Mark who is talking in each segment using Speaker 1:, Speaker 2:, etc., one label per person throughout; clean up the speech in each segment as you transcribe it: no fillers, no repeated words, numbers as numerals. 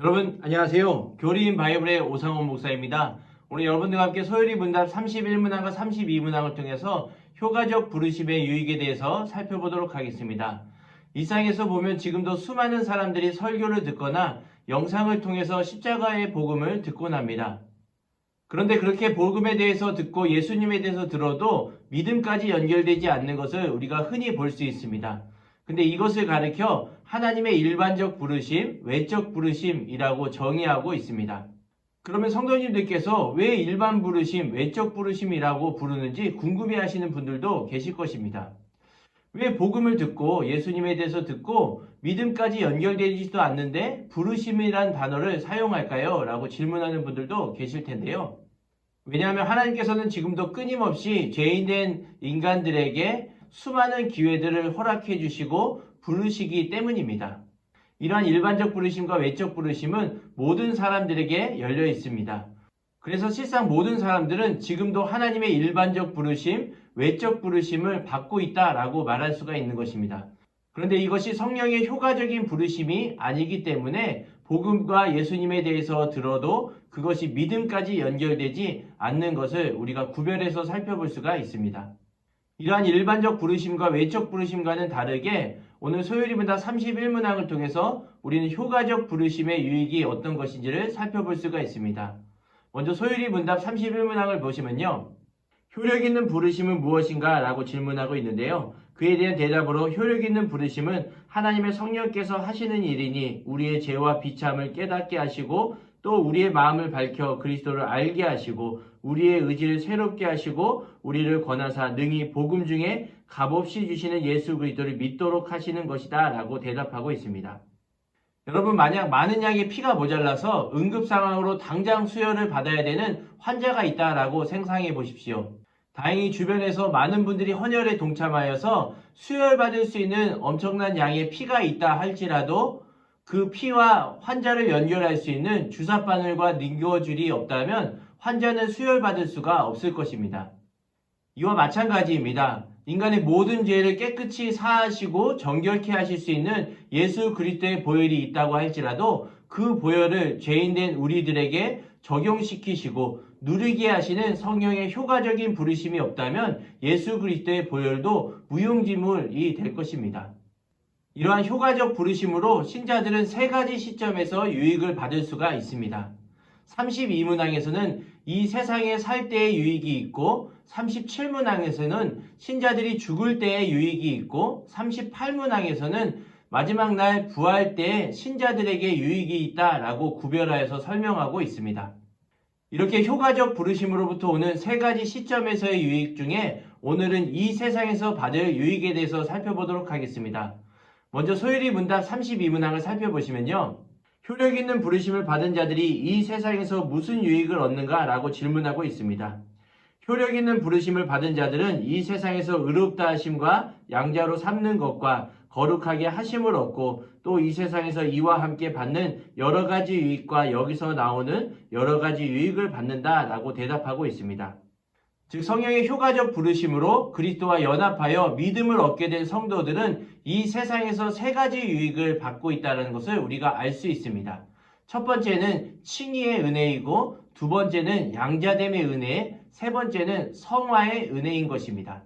Speaker 1: 여러분 안녕하세요. 교리인 바이블의 오상원 목사입니다. 오늘 여러분들과 함께 소요리 문답 31문항과 32문항을 통해서 효과적 부르심의 유익에 대해서 살펴보도록 하겠습니다. 이 상에서 보면 지금도 수많은 사람들이 설교를 듣거나 영상을 통해서 십자가의 복음을 듣곤 합니다. 그런데 그렇게 복음에 대해서 듣고 예수님에 대해서 들어도 믿음까지 연결되지 않는 것을 우리가 흔히 볼 수 있습니다. 근데 이것을 가리켜 하나님의 일반적 부르심, 외적 부르심이라고 정의하고 있습니다. 그러면 성도님들께서 왜 일반 부르심, 외적 부르심이라고 부르는지 궁금해하시는 분들도 계실 것입니다. 왜 복음을 듣고 예수님에 대해서 듣고 믿음까지 연결되지도 않는데 부르심이란 단어를 사용할까요? 라고 질문하는 분들도 계실 텐데요. 왜냐하면 하나님께서는 지금도 끊임없이 죄인된 인간들에게 수많은 기회들을 허락해 주시고 부르시기 때문입니다. 이러한 일반적 부르심과 외적 부르심은 모든 사람들에게 열려 있습니다. 그래서 실상 모든 사람들은 지금도 하나님의 일반적 부르심, 외적 부르심을 받고 있다라고 말할 수가 있는 것입니다. 그런데 이것이 성령의 효과적인 부르심이 아니기 때문에 복음과 예수님에 대해서 들어도 그것이 믿음까지 연결되지 않는 것을 우리가 구별해서 살펴볼 수가 있습니다. 이러한 일반적 부르심과 외적 부르심과는 다르게 오늘 소요리 문답 31문항을 통해서 우리는 효과적 부르심의 유익이 어떤 것인지를 살펴볼 수가 있습니다. 먼저 소요리 문답 31문항을 보시면요. 효력 있는 부르심은 무엇인가? 라고 질문하고 있는데요. 그에 대한 대답으로 효력 있는 부르심은 하나님의 성령께서 하시는 일이니 우리의 죄와 비참을 깨닫게 하시고 또 우리의 마음을 밝혀 그리스도를 알게 하시고 우리의 의지를 새롭게 하시고 우리를 권하사 능히 복음 중에 값없이 주시는 예수 그리스도를 믿도록 하시는 것이다 라고 대답하고 있습니다. 여러분 만약 많은 양의 피가 모자라서 응급 상황으로 당장 수혈을 받아야 되는 환자가 있다라고 생각해 보십시오. 다행히 주변에서 많은 분들이 헌혈에 동참하여서 수혈받을 수 있는 엄청난 양의 피가 있다 할지라도 그 피와 환자를 연결할 수 있는 주사바늘과 lingo줄이 없다면 환자는 수혈받을 수가 없을 것입니다. 이와 마찬가지입니다. 인간의 모든 죄를 깨끗이 사하시고 정결케 하실 수 있는 예수 그리스도의 보혈이 있다고 할지라도 그 보혈을 죄인된 우리들에게 적용시키시고 누리게 하시는 성령의 효과적인 부르심이 없다면 예수 그리스도의 보혈도 무용지물이 될 것입니다. 이러한 효과적 부르심으로 신자들은 세 가지 시점에서 유익을 받을 수가 있습니다. 32문항에서는 이 세상에 살 때의 유익이 있고 37문항에서는 신자들이 죽을 때의 유익이 있고 38문항에서는 마지막 날 부활 때에 신자들에게 유익이 있다라고 구별하여서 설명하고 있습니다. 이렇게 효과적 부르심으로부터 오는 세 가지 시점에서의 유익 중에 오늘은 이 세상에서 받을 유익에 대해서 살펴보도록 하겠습니다. 먼저 소요리 문답 32문항을 살펴보시면요. 효력 있는 부르심을 받은 자들이 이 세상에서 무슨 유익을 얻는가? 라고 질문하고 있습니다. 효력 있는 부르심을 받은 자들은 이 세상에서 의롭다 하심과 양자로 삼는 것과 거룩하게 하심을 얻고 또 이 세상에서 이와 함께 받는 여러 가지 유익과 여기서 나오는 여러 가지 유익을 받는다라고 대답하고 있습니다. 즉 성령의 효과적 부르심으로 그리스도와 연합하여 믿음을 얻게 된 성도들은 이 세상에서 세 가지 유익을 받고 있다는 것을 우리가 알 수 있습니다. 첫 번째는 칭의의 은혜이고 두 번째는 양자됨의 은혜, 세 번째는 성화의 은혜인 것입니다.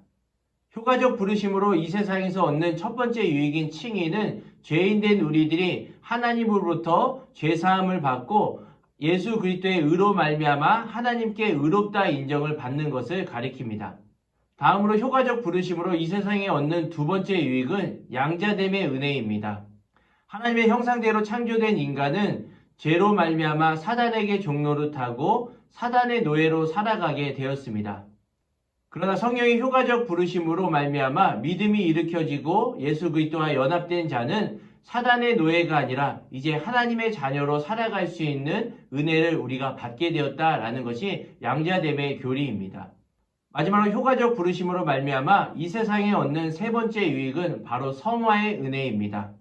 Speaker 1: 효과적 부르심으로 이 세상에서 얻는 첫 번째 유익인 칭의는 죄인된 우리들이 하나님으로부터 죄사함을 받고 예수 그리스도의 의로 말미암아 하나님께 의롭다 인정을 받는 것을 가리킵니다. 다음으로 효과적 부르심으로 이 세상에 얻는 두 번째 유익은 양자됨의 은혜입니다. 하나님의 형상대로 창조된 인간은 죄로 말미암아 사단에게 종노릇하고 사단의 노예로 살아가게 되었습니다. 그러나 성령의 효과적 부르심으로 말미암아 믿음이 일으켜지고 예수 그리스도와 연합된 자는 사단의 노예가 아니라 이제 하나님의 자녀로 살아갈 수 있는 은혜를 우리가 받게 되었다라는 것이 양자됨의 교리입니다. 마지막으로 효과적 부르심으로 말미암아 이 세상에 얻는 세 번째 유익은 바로 성화의 은혜입니다.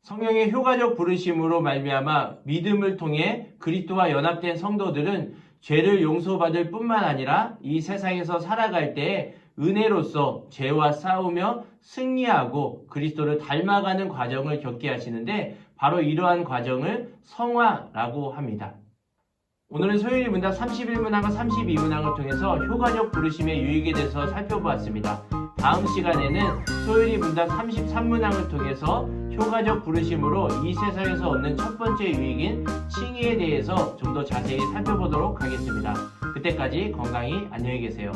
Speaker 1: 성령의 효과적 부르심으로 말미암아 믿음을 통해 그리스도와 연합된 성도들은 죄를 용서받을 뿐만 아니라 이 세상에서 살아갈 때에 은혜로서 죄와 싸우며 승리하고 그리스도를 닮아가는 과정을 겪게 하시는데 바로 이러한 과정을 성화라고 합니다. 오늘은 소율이 문답 31문항과 32문항을 통해서 효과적 부르심의 유익에 대해서 살펴보았습니다. 다음 시간에는 소율이 문답 33문항을 통해서 효과적 부르심으로 이 세상에서 얻는 첫 번째 유익인 칭의에 대해서 좀 더 자세히 살펴보도록 하겠습니다. 그때까지 건강히 안녕히 계세요.